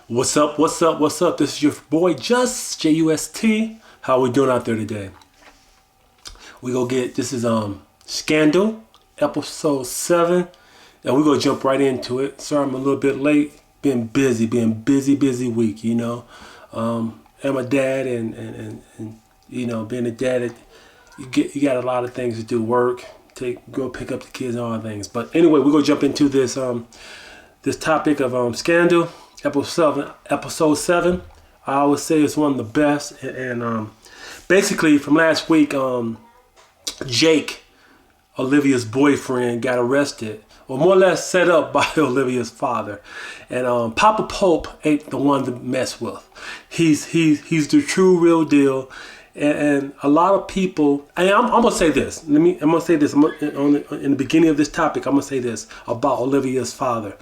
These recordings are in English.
What's up? What's up? What's up? This is your boy Just JUST. How we doing out there today? We go get this is Scandal episode 7, and we gonna jump right into it. Sorry I'm a little bit late. Been busy week, you know. I'm a dad and you know, being a dad, you got a lot of things to do, work, go pick up the kids and all things. But anyway, we're gonna jump into this this topic of Scandal. Episode 7. I always say it's one of the best. And basically from last week, Jake, Olivia's boyfriend, got arrested, or more or less set up by Olivia's father. And Papa Pope ain't the one to mess with. He's the true real deal. And a lot of people, and I'm gonna say this. I'm gonna say this in the beginning of this topic. I'm gonna say this about Olivia's father.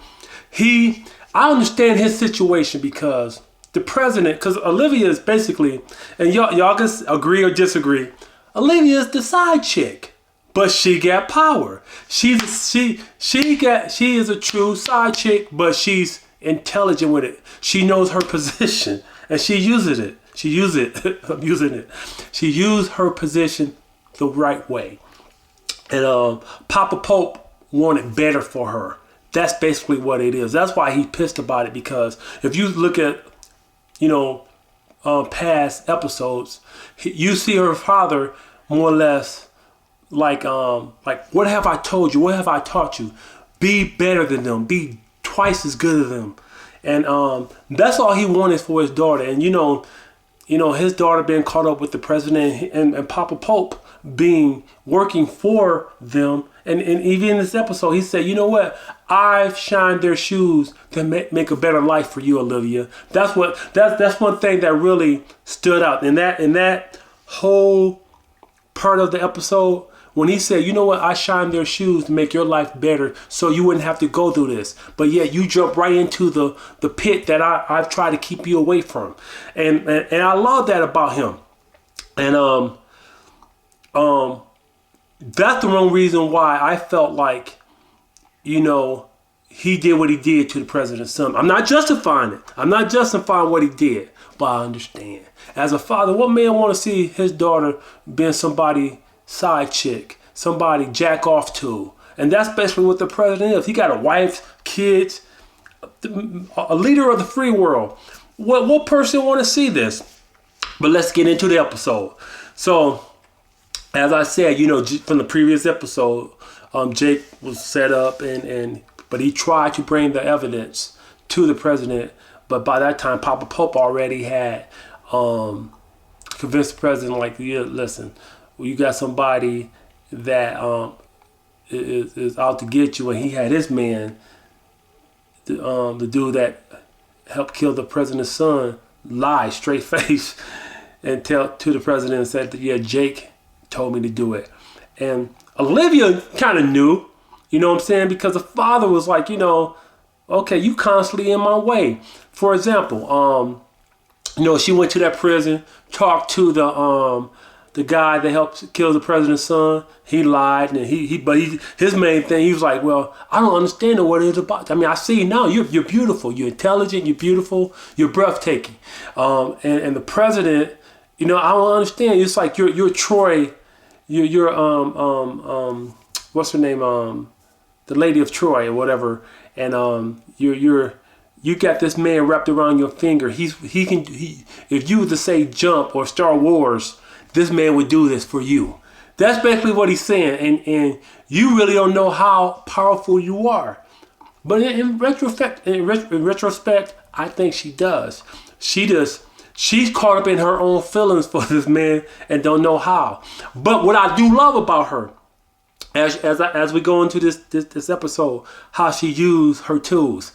I understand his situation because the president, because Olivia is basically, and y'all can agree or disagree, Olivia is the side chick, but she got power. She is a true side chick, but she's intelligent with it. She knows her position and she uses it. I'm using it. She used her position the right way. And Papa Pope wanted better for her. That's basically what it is. That's why he's pissed about it, because if you look at, you know, past episodes, you see her father more or less like what have I told you? What have I taught you? Be better than them. Be twice as good as them. And that's all he wanted for his daughter. And you know, his daughter being caught up with the president and Papa Pope working for them. And even in this episode, he said, you know what? I've shined their shoes to make a better life for you, Olivia. That's one thing that really stood out. In that whole part of the episode, when he said, you know what? I shined their shoes to make your life better so you wouldn't have to go through this. But yet you jump right into the pit that I've tried to keep you away from. And I love that about him. And that's the wrong reason why I felt like, you know, he did what he did to the president's son. I'm not justifying it. I'm not justifying what he did, but I understand. As a father, what man want to see his daughter being somebody side chick, somebody jack off to? And that's basically what the president is. He got a wife, kids, a leader of the free world. What person want to see this? But let's get into the episode. So, as I said, you know, from the previous episode, Jake was set up, but he tried to bring the evidence to the president. But by that time, Papa Pope already had convinced the president, like, yeah, listen, you got somebody that is out to get you, and he had his man, the dude that helped kill the president's son, lie straight face and tell to the president and said that, yeah, Jake told me to do it. And Olivia kind of knew, you know what I'm saying, because the father was like, you know, okay, you constantly in my way. For example, you know, she went to that prison, talked to the guy that helped kill the president's son. He lied, and his main thing, he was like, well, I don't understand what it's about. I mean, I see now you're beautiful, you're intelligent, you're beautiful, you're breathtaking. And the president, you know, I don't understand. It's like you're Troy. You're what's her name? The Lady of Troy or whatever. And you got this man wrapped around your finger. If you were to say jump or Star Wars, this man would do this for you. That's basically what he's saying. And you really don't know how powerful you are. But in retrospect, I think she does. She's caught up in her own feelings for this man and don't know how. But what I do love about her, as we go into this episode, how she used her tools.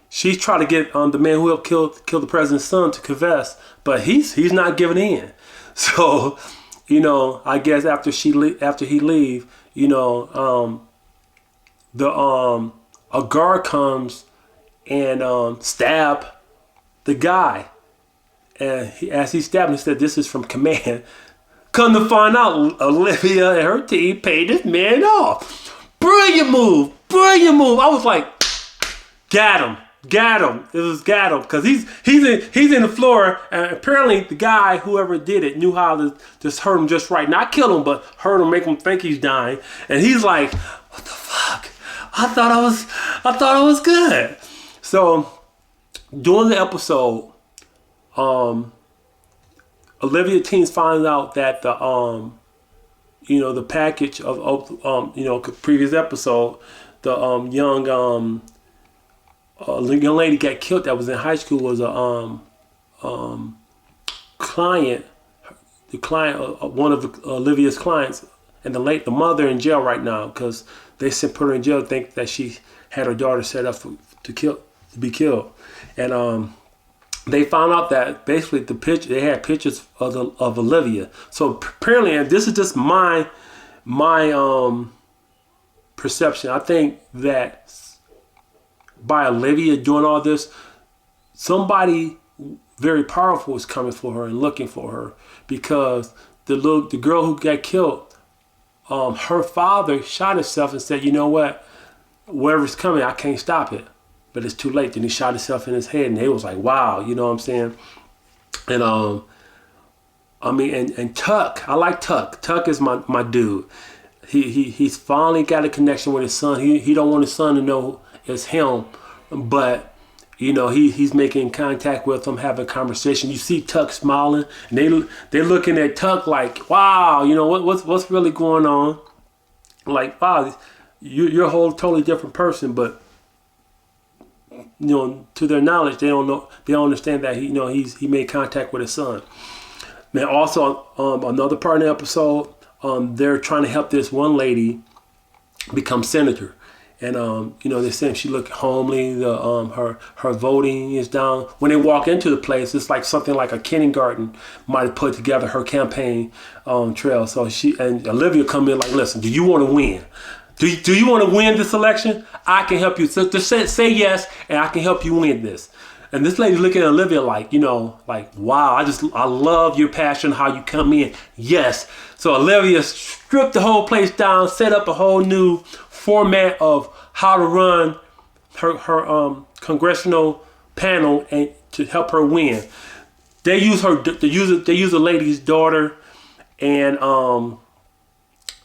She's trying to get the man who helped kill the president's son to confess, but he's not giving in. So, you know, I guess after he leave, you know, a guard comes and stab the guy. And as he stabbed him, he said, "This is from command." Come to find out, Olivia and her team paid this man off. Brilliant move. I was like, Got him. Got him. It was got him because he's in the floor, and apparently the guy, whoever did it, knew how to just hurt him just right. Not kill him, but hurt him, make him think he's dying. And he's like, "What the fuck? I thought I was good." So during the episode, Olivia Teens finds out that the the package of previous episode, the young lady got killed that was in high school was a client, one of Olivia's clients, and the mother in jail right now because they put her in jail, think that she had her daughter set up to be killed, and they found out that basically they had pictures of Olivia. So apparently, and this is just my perception, I think that by Olivia doing all this, somebody very powerful is coming for her and looking for her, because the girl who got killed, her father shot himself and said, "You know what? Whatever's coming, I can't stop it." But it's too late. Then he shot himself in his head, and they was like, "Wow," you know what I'm saying? And and Tuck, I like Tuck. Tuck is my dude. He's finally got a connection with his son. He don't want his son to know it's him, but he's making contact with him, having a conversation. You see Tuck smiling, and they're looking at Tuck like, "Wow, what's really going on?" Like, "Wow, you're a whole totally different person," but to their knowledge, they don't know. They don't understand that he made contact with his son. Now, also another part of the episode, they're trying to help this one lady become senator. And they're saying she looked homely. Her voting is down. When they walk into the place, it's like something like a kindergarten might have put together her campaign trail. So she and Olivia come in like, "Listen, do you want to win? Do you want to win this election? I can help you. So just say yes, and I can help you win this." And this lady looking at Olivia like, "Wow, I love your passion, how you come in." Yes. So Olivia stripped the whole place down, set up a whole new format of how to run her congressional panel and to help her win. They use a lady's daughter, and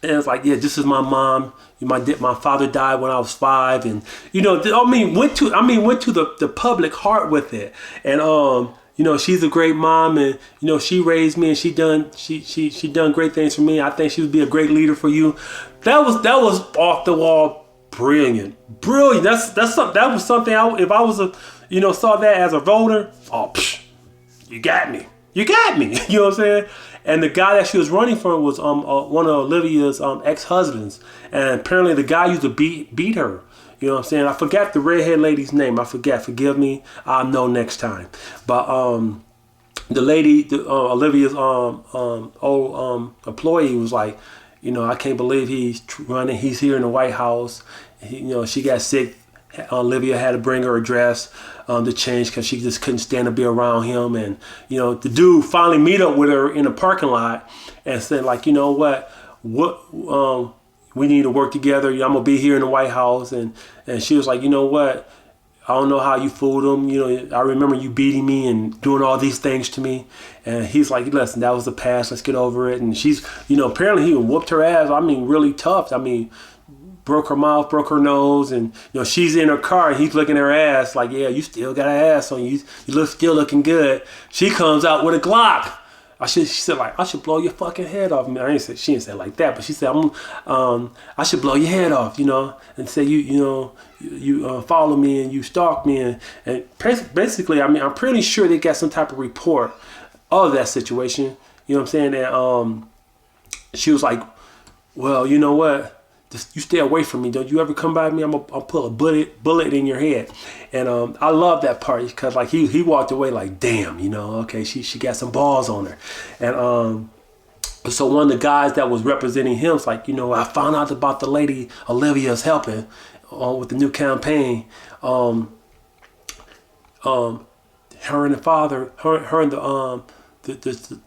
it's like, "Yeah, this is my mom. My father died when I was 5," and went to the public heart with it. And she's a great mom, and she raised me, and she done great things for me. I think she would be a great leader for you. That was off the wall, brilliant. That was something. If I was saw that as a voter, you got me. You know what I'm saying? And the guy that she was running for was one of Olivia's ex-husbands, and apparently the guy used to beat her. You know what I'm saying? I forgot the redhead lady's name. Forgive me. I'll know next time. But the lady, Olivia's old employee was like, "I can't believe he's running. He's here in the White House." She got sick. Olivia had to bring her a dress to change because she just couldn't stand to be around him. And the dude finally meet up with her in a parking lot and said, like, "You know what we need to work together. I'm gonna be here in the White House." And she was like, "You know what? I don't know how you fooled him. I remember you beating me and doing all these things to me." And he's like, "Listen, that was the past. Let's get over it." And she's, apparently he whooped her ass. I mean, really tough. I mean, broke her mouth, broke her nose, and she's in her car and he's looking at her ass like, "Yeah, you still got an ass on you. You still looking good." She comes out with a Glock. She said, like, "I should blow your fucking head off." She didn't say it like that, but she said, "I should blow your head off, and say you follow me and you stalk me." And basically, I'm pretty sure they got some type of report of that situation. You know what I'm saying? And she was like, "Well, you know what? Just, you stay away from me. Don't you ever come by me. I'll pull a bullet in your head." And I love that part because like he walked away like, "Damn, okay, she got some balls on her." And so one of the guys that was representing him was like, "I found out about the lady Olivia's helping with the new campaign. Her and the father, her and the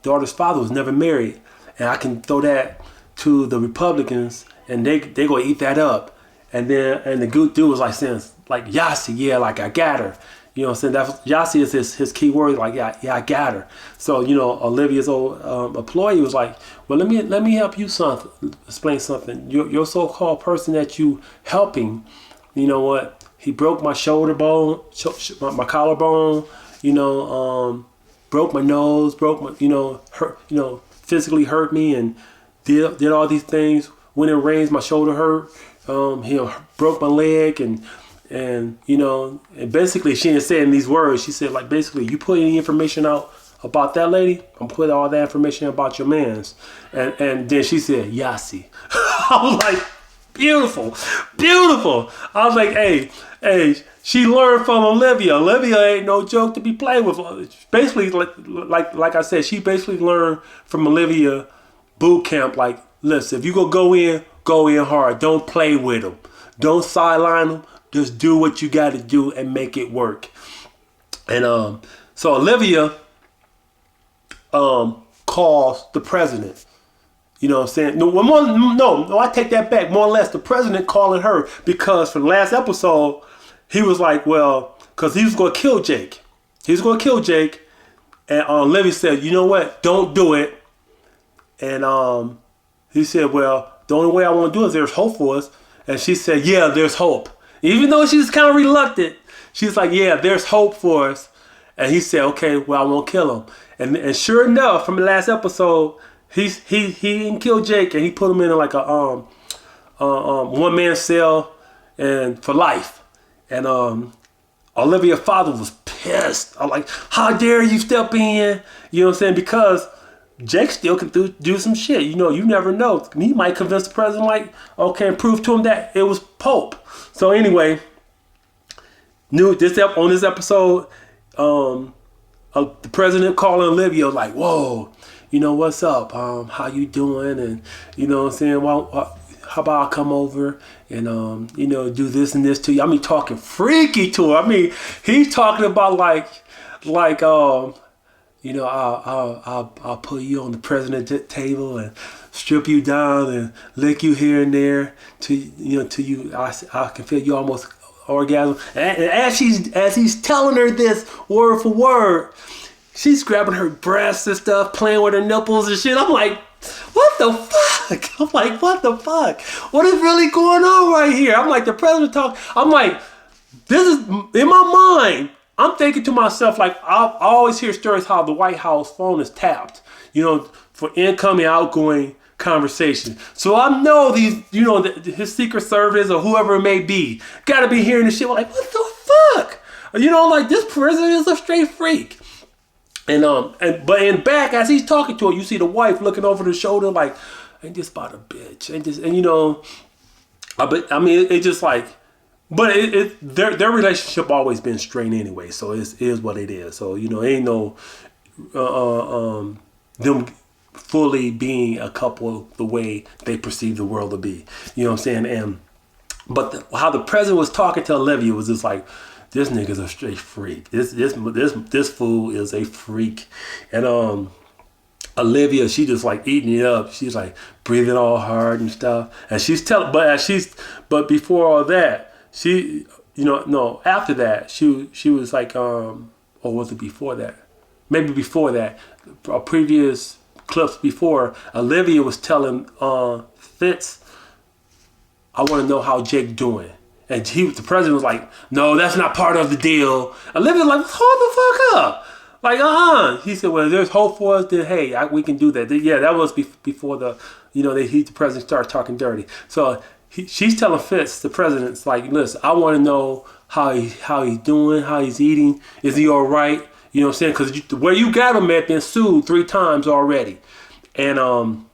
daughter's father was never married, and I can throw that to the Republicans, and they gonna eat that up." And the good dude was like saying, like, Yasi, yeah, like I got her. You know what I'm saying? That's Yasi is his key word, like, yeah, I got her. So, you know, Olivia's old employee was like, well, let me help you explain something. Your so-called person that you helping, you know what? He broke my shoulder bone, my collarbone, you know, broke my nose, broke my, you know, hurt, you know, physically hurt me and did all these things. When it rains, my shoulder hurt. He broke my leg and you know, and basically she didn't say in these words. She said, like, basically, you put any information out about that lady, I'm put all that information about your man's. And then she said, Yasi. I was like, beautiful, beautiful. I was like, hey, she learned from Olivia. Olivia ain't no joke to be played with. Basically, like I said, she basically learned from Olivia boot camp. Like, listen, if you go in hard. Don't play with them. Don't sideline them. Just do what you got to do and make it work. And so Olivia calls the president. You know what I'm saying? No, I take that back. More or less, the president calling her because for the last episode, he was like, well, because he was going to kill Jake. He was going to kill Jake. And Olivia said, you know what? Don't do it. And he said, well, the only way I want to do it is there's hope for us. And she said, yeah, there's hope. Even though she's kind of reluctant, she's like, yeah, there's hope for us. And he said, okay, well, I won't kill him. And sure enough, from the last episode, he didn't kill Jake, and he put him in like a one-man cell and for life. And Olivia's father was pissed. I'm like, how dare you step in? You know what I'm saying? Because Jake still can do some shit. You know, you never know. He might convince the president, like, okay, and prove to him that it was Pope. So anyway, on this episode, the president calling Olivia like, whoa, you know, what's up? How you doing? And you know what I'm saying? Well, how about I come over and you know, do this and this to you? I mean, talking freaky to her. I mean, he's talking about like you know, I'll put you on the president's table and strip you down and lick you here and there till you I can feel you almost orgasm. And as he's telling her this word for word, she's grabbing her breasts and stuff, playing with her nipples and shit. I'm like, what the fuck? I'm like, what the fuck? What is really going on right here? I'm like, the president talk. I'm like, this is in my mind. I'm thinking to myself, like, I always hear stories how the White House phone is tapped, you know, for incoming, outgoing conversation. So I know these, you know, his Secret Service or whoever it may be, got to be hearing this shit. Like, what the fuck? You know, like, this president is a straight freak. But in back, as he's talking to her, you see the wife looking over the shoulder, like, ain't this about a bitch? And you know, I mean, it just like. But their relationship always been strained anyway, so it is what it is. So, you know, ain't no them fully being a couple the way they perceive the world to be. You know what I'm saying? But how the president was talking to Olivia was just like, this nigga's a straight freak. This fool is a freak. And Olivia, she just like eating it up. She's like breathing all hard and stuff. And but before all that. She, you know, no, after that, she was like, or was it before that? Maybe before that, previous clips before, Olivia was telling Fitz, I want to know how Jake doing. And the president was like, no, that's not part of the deal. Olivia like, hold the fuck up. Like, He said, well, there's hope for us, then, hey, we can do that. Yeah, that was before the president started talking dirty. So, she's telling Fitz, the president's like, listen, I want to know how he's doing, how he's eating. Is he all right? You know what I'm saying? Because where you got him at been sued 3 times already. And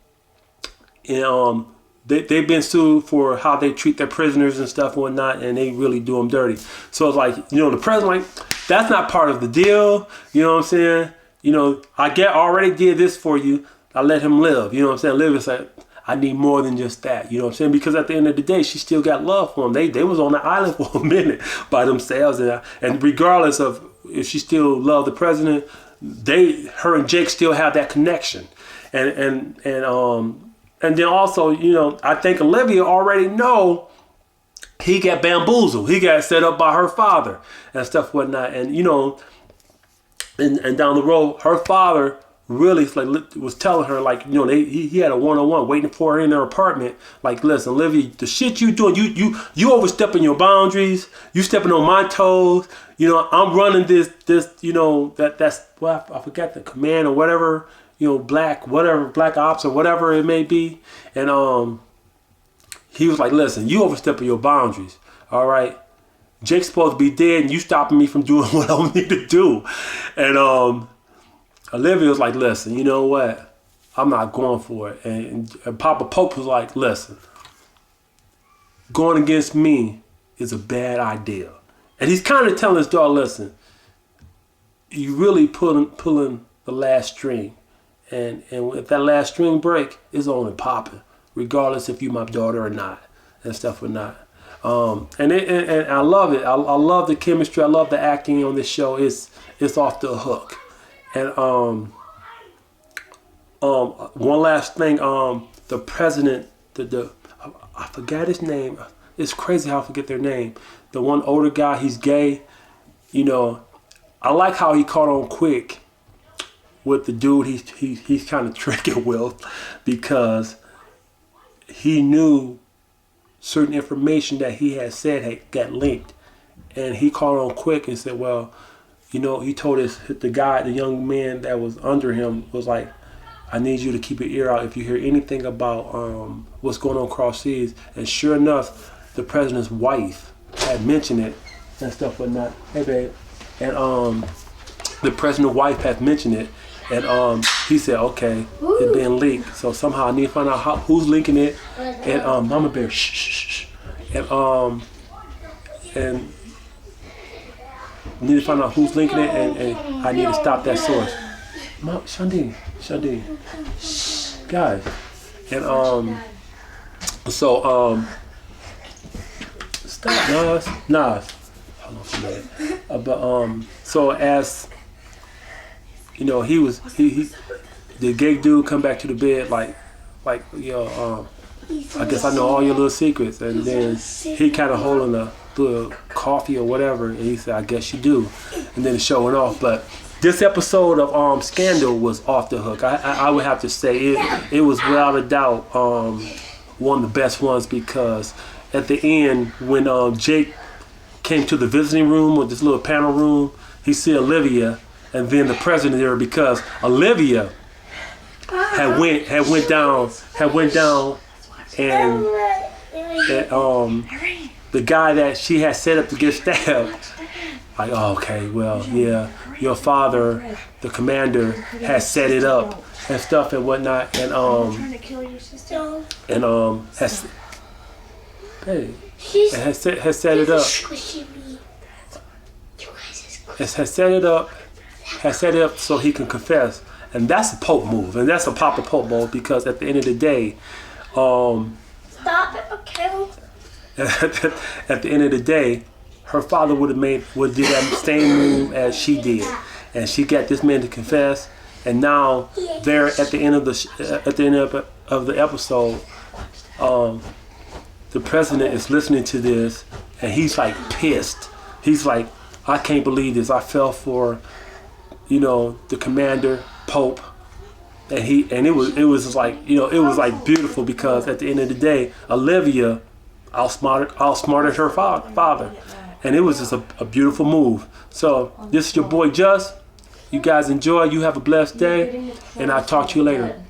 they've been sued for how they treat their prisoners and stuff and whatnot, and they really do them dirty. So it's like, you know, the president like, that's not part of the deal. You know what I'm saying? You know, I already did this for you. I let him live. You know what I'm saying? Live is like, I need more than just that, you know what I'm saying? Because at the end of the day, she still got love for him. They was on the island for a minute by themselves, and regardless of if she still loved the president, her and Jake still have that connection, and then also, you know, I think Olivia already know he got bamboozled. He got set up by her father and stuff, whatnot. And you know, and down the road, her father really like was telling her, like, you know, he had a one-on-one waiting for her in her apartment. Like, listen, Olivia, the shit you doing, you overstepping your boundaries. You stepping on my toes. You know, I'm running this, you know, that's well, I forgot the command or whatever. You know, black ops or whatever it may be. And he was like, listen, you overstepping your boundaries. All right. Jake's supposed to be dead and you stopping me from doing what I need to do. And Olivia was like, listen, you know what? I'm not going for it. And Papa Pope was like, listen, going against me is a bad idea. And he's kind of telling his daughter, listen, you really pulling the last string. And if that last string break, it's only popping, regardless if you my daughter or not, and stuff or not. And I love it. I love the chemistry. I love the acting on this show. It's off the hook. And one last thing. The president, I forgot his name. It's crazy how I forget their name. The one older guy, he's gay. You know, I like how he caught on quick with the dude he's kind of tricking with, because he knew certain information that he had said had got linked, and he caught on quick and said, well, you know, he told the young man that was under him was like, I need you to keep your ear out if you hear anything about what's going on across seas. And sure enough, the president's wife had mentioned it and stuff, but not, hey babe, and the president's wife had mentioned it, and he said, okay, it's been leaked, so somehow I need to find out who's linking it. And Mama Bear, shh. And need to find out who's linking it, and I need to stop that source. Mom, Shandi, guys. And so stop, Nas. Hold on for a minute. But so as you know, he the gay dude come back to the bed like you know, I guess I know all your little secrets, and then he kind of holding a little coffee or whatever, and he said, I guess you do, and then showing off. But this episode of Scandal was off the hook. I would have to say it was without a doubt one of the best ones, because at the end when Jake came to the visiting room or this little panel room, he see Olivia and then the president there, because Olivia had went down and the guy that she had set up to get stabbed, like, oh, okay, well, yeah, your father, the commander, has set it up and stuff and whatnot, and has set it up. Has set it up so he can confess. And that's a Pope move, and that's a Papa Pope move, because at the end of the day, stop it, okay? At the end of the day, her father would did that same move as she did, and she got this man to confess. And now they're at the end of the episode, the president is listening to this, and he's like pissed. He's like, I can't believe this. I fell for, you know, the commander, Pope, and it was like, you know, it was like beautiful, because at the end of the day, Olivia outsmarted her father, and it was just a beautiful move. So this is your boy Just. You guys enjoy. You have a blessed day, and I'll talk to you later.